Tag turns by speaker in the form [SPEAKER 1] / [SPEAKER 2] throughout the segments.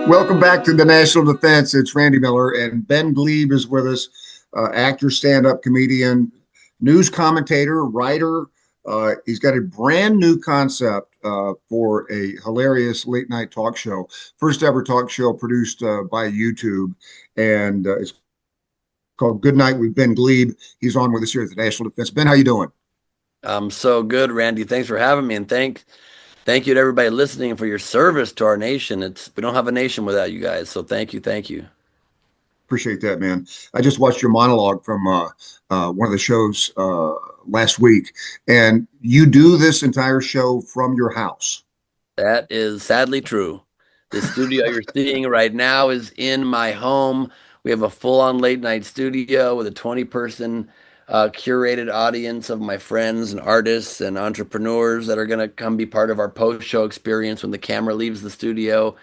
[SPEAKER 1] Welcome back to the National Defense. It's Randy Miller, and Ben Gleib is with us, actor, stand-up comedian, news commentator, writer. He's got a brand new concept for a hilarious late night talk show, first ever talk show produced by YouTube, and it's called Good Night with Ben Gleib. He's on with us here at the National Defense. Ben, how you doing?
[SPEAKER 2] I'm so good, Randy. Thanks for having me, and thank you to everybody listening for your service to our nation. We don't have a nation without you guys, so thank you.
[SPEAKER 1] Appreciate that, man. I just watched your monologue from one of the shows last week, and you do this entire show from your house.
[SPEAKER 2] That is sadly true. The studio you're seeing right now is in my home. We have a full-on late night studio with a 20-person curated audience of my friends and artists and entrepreneurs that are going to come be part of our post-show experience when the camera leaves the studio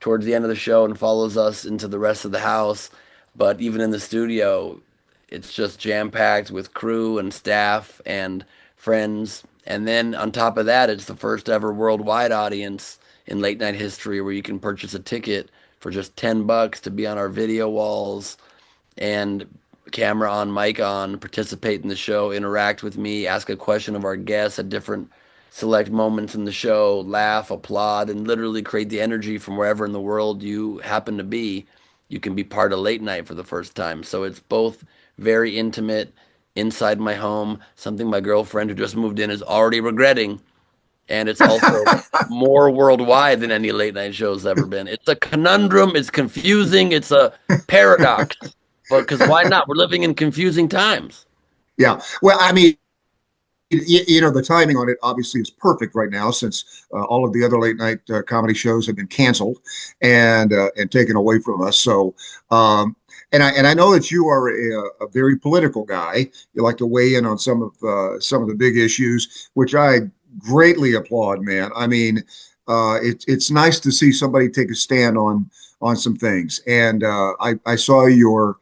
[SPEAKER 2] towards the end of the show and follows us into the rest of the house. But even in the studio, it's just jam-packed with crew and staff and friends. And then on top of that, it's the first ever worldwide audience in late night history where you can purchase a ticket for just $10 to be on our video walls and camera on, mic on, participate in the show, interact with me, ask a question of our guests at different select moments in the show, laugh, applaud, and literally create the energy from wherever in the world you happen to be. You can be part of late night for the first time. So it's both very intimate inside my home, something my girlfriend who just moved in is already regretting. And it's also more worldwide than any late night show's ever been. It's a conundrum, it's confusing, it's a paradox. But because why not? We're living in confusing times.
[SPEAKER 1] Yeah. Well, I mean, the timing on it obviously is perfect right now since all of the other late night comedy shows have been canceled and taken away from us. So, and I know that you are a very political guy. You like to weigh in on some of the big issues, which I greatly applaud, man. I mean, it's nice to see somebody take a stand on some things. And I saw you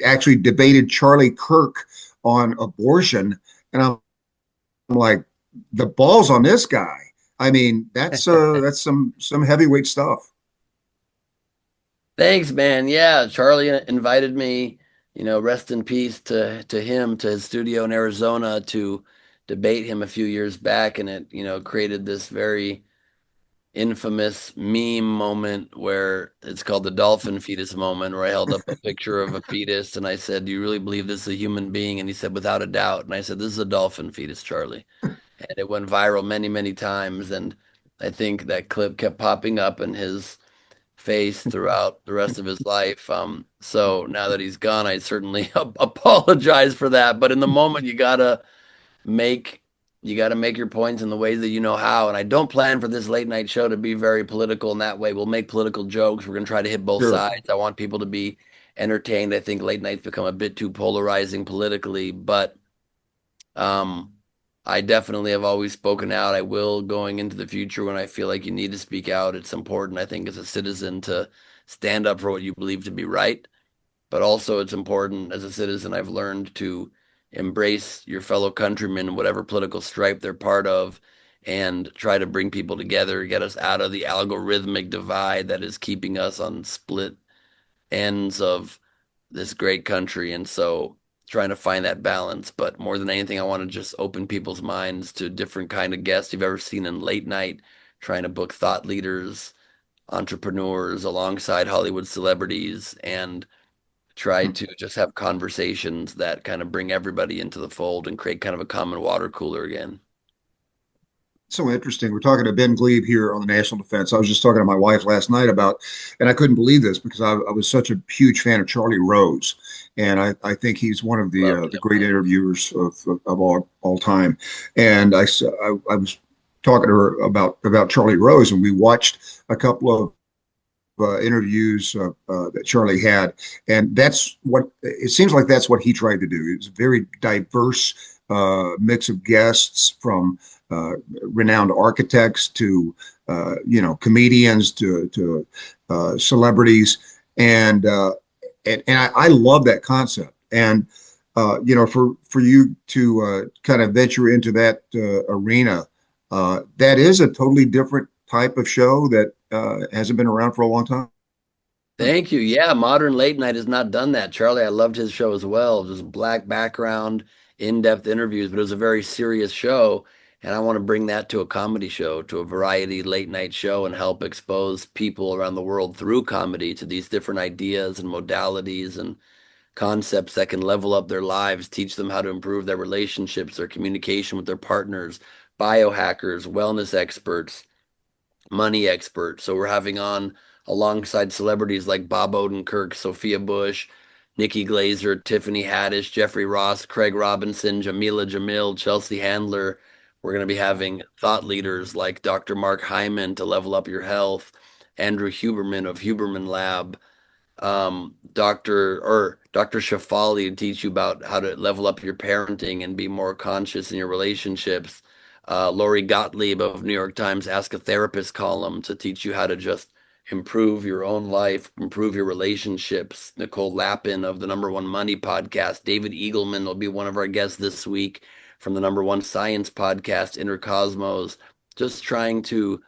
[SPEAKER 1] actually debated Charlie Kirk on abortion, and I'm like, the balls on this guy. I mean, that's some heavyweight stuff.
[SPEAKER 2] Thanks, man. Yeah, Charlie invited me, rest in peace to him, to his studio in Arizona to debate him a few years back, and it, created this very infamous meme moment where it's called the dolphin fetus moment, where I held up a picture of a fetus and I said, "Do you really believe this is a human being?" And he said, "Without a doubt." And I said, "This is a dolphin fetus, Charlie." And it went viral many, many times. And I think that clip kept popping up in his face throughout the rest of his life. So now that he's gone, I certainly apologize for that. But in the moment, make you got to make your points in the ways that you know how. And I don't plan for this late night show to be very political in that way. We'll make political jokes. We're going to try to hit both
[SPEAKER 1] Sure.
[SPEAKER 2] sides. I want people to be entertained. I think late nights become a bit too polarizing politically, but um, I definitely have always spoken out. I will going into the future when I feel like you need to speak out. It's important, I think, as a citizen to stand up for what you believe to be right. But also, it's important as a citizen, I've learned to embrace your fellow countrymen, whatever political stripe they're part of, and try to bring people together, get us out of the algorithmic divide that is keeping us on split ends of this great country. And so trying to find that balance. But more than anything, I want to just open people's minds to different kind of guests you've ever seen in late night, trying to book thought leaders, entrepreneurs alongside Hollywood celebrities, and try to just have conversations that kind of bring everybody into the fold and create kind of a common water cooler again.
[SPEAKER 1] So interesting. We're talking to Ben Gleib here on the National Defense. I was just talking to my wife last night about, and I couldn't believe this because I was such a huge fan of Charlie Rose, and I think he's one of
[SPEAKER 2] Love
[SPEAKER 1] the
[SPEAKER 2] him.
[SPEAKER 1] great interviewers of all time. And I was talking to her about Charlie Rose, and we watched a couple of interviews that Charlie had, and that's what it seems like. That's what he tried to do. It's a very diverse mix of guests from renowned architects to comedians to celebrities, and I love that concept. And for you to kind of venture into that arena, that is a totally different type of show that hasn't been around for a long time.
[SPEAKER 2] Thank you. Yeah, modern late night has not done that. Charlie, I loved his show as well. Just black background, in-depth interviews, but it was a very serious show. And I want to bring that to a comedy show, to a variety late night show, and help expose people around the world through comedy to these different ideas and modalities and concepts that can level up their lives, teach them how to improve their relationships, their communication with their partners, biohackers, wellness experts, money expert. So we're having on alongside celebrities like Bob Odenkirk, Sophia Bush, Nikki Glazer, Tiffany Haddish, Jeffrey Ross, Craig Robinson, Jamila Jamil, Chelsea Handler. We're going to be having thought leaders like Dr. Mark Hyman to level up your health, Andrew Huberman of Huberman Lab, Dr. Shafali to teach you about how to level up your parenting and be more conscious in your relationships. Lori Gottlieb of New York Times Ask a Therapist column to teach you how to just improve your own life, improve your relationships. Nicole Lapin of the Number One Money podcast. David Eagleman will be one of our guests this week from the Number One Science podcast, Inner Cosmos. Just trying to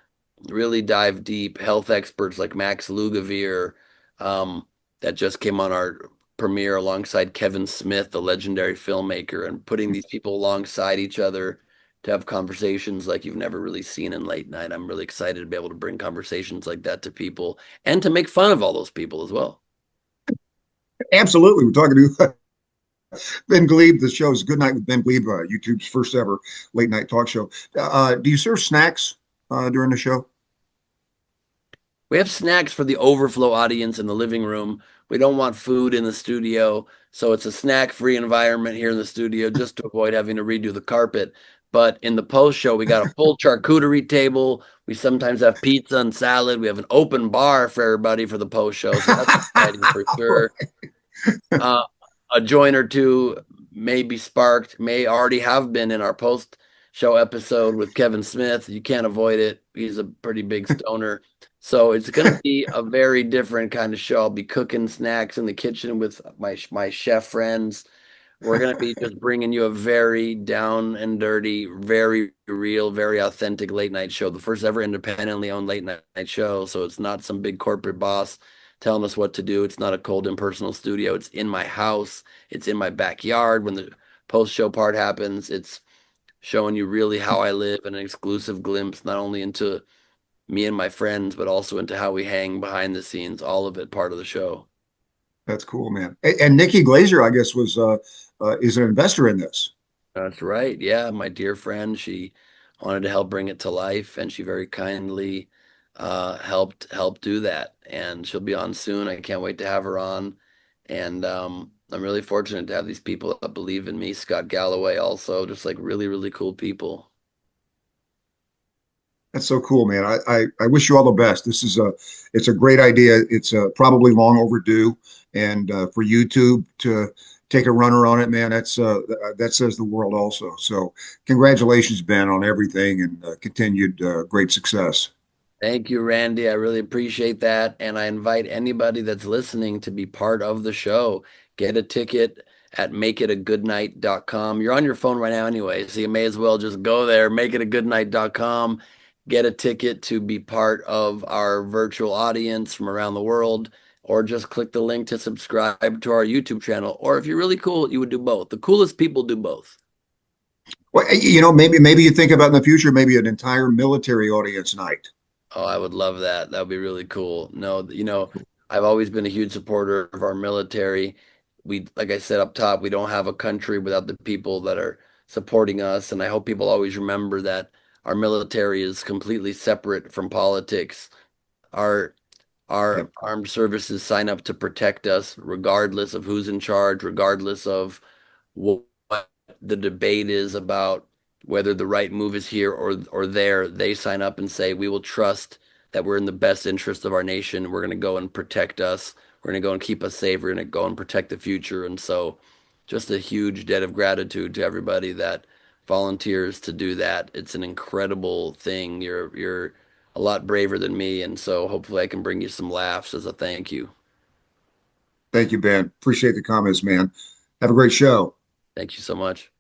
[SPEAKER 2] really dive deep. Health experts like Max Lugavere, um, that just came on our premiere alongside Kevin Smith, the legendary filmmaker, and putting these people alongside each other to have conversations like you've never really seen in late night. I'm really excited to be able to bring conversations like that to people and to make fun of all those people as well.
[SPEAKER 1] Absolutely. We're talking to Ben Gleib. The show is Good Night with Ben Gleib, YouTube's first ever late night talk show. Do you serve snacks during the show?
[SPEAKER 2] We have snacks for the overflow audience in the living room. We don't want food in the studio, so it's a snack-free environment here in the studio just to avoid having to redo the carpet. But in the post show, we got a full charcuterie table. We sometimes have pizza and salad. We have an open bar for everybody for the post show, so that's exciting for sure. Uh, a joint or two may be sparked, may already have been in our post show episode with Kevin Smith. You can't avoid it. He's a pretty big stoner. So it's going to be a very different kind of show. I'll be cooking snacks in the kitchen with my chef friends. We're going to be just bringing you a very down and dirty, very real, very authentic late night show. The first ever independently owned late night show. So it's not some big corporate boss telling us what to do. It's not a cold impersonal studio. It's in my house. It's in my backyard. When the post show part happens, it's showing you really how I live, and an exclusive glimpse not only into me and my friends, but also into how we hang behind the scenes, all of it part of the show.
[SPEAKER 1] That's cool, man. And Nikki Glazer, I guess, was is an investor in this.
[SPEAKER 2] That's right. Yeah, my dear friend, she wanted to help bring it to life, and she very kindly helped do that. And she'll be on soon. I can't wait to have her on. And I'm really fortunate to have these people that believe in me. Scott Galloway also, just like really, really cool people.
[SPEAKER 1] That's so cool, man. I wish you all the best. It's a great idea. It's probably long overdue, and for YouTube to take a runner on it, man, that says the world also. So congratulations, Ben, on everything, and continued great success.
[SPEAKER 2] Thank you, Randy. I really appreciate that. And I invite anybody that's listening to be part of the show. Get a ticket at makeitagoodnight.com. You're on your phone right now anyway, so you may as well just go there, makeitagoodnight.com, get a ticket to be part of our virtual audience from around the world, or just click the link to subscribe to our YouTube channel. Or if you're really cool, you would do both. The coolest people do both.
[SPEAKER 1] Well, maybe you think about in the future, maybe an entire military audience night.
[SPEAKER 2] Oh, I would love that. That would be really cool. No, I've always been a huge supporter of our military. Like I said up top, we don't have a country without the people that are supporting us. And I hope people always remember that our military is completely separate from politics. Our our
[SPEAKER 1] Yep.
[SPEAKER 2] armed services sign up to protect us, regardless of who's in charge, regardless of what the debate is about whether the right move is here or there. They sign up and say, we will trust that we're in the best interest of our nation. We're going to go and protect us. We're going to go and keep us safe. We're going to go and protect the future. And so just a huge debt of gratitude to everybody that volunteers to do that. It's an incredible thing. You're a lot braver than me, and so hopefully I can bring you some laughs as a thank you.
[SPEAKER 1] Thank you, Ben. Appreciate the comments, man. Have a great show.
[SPEAKER 2] Thank you so much.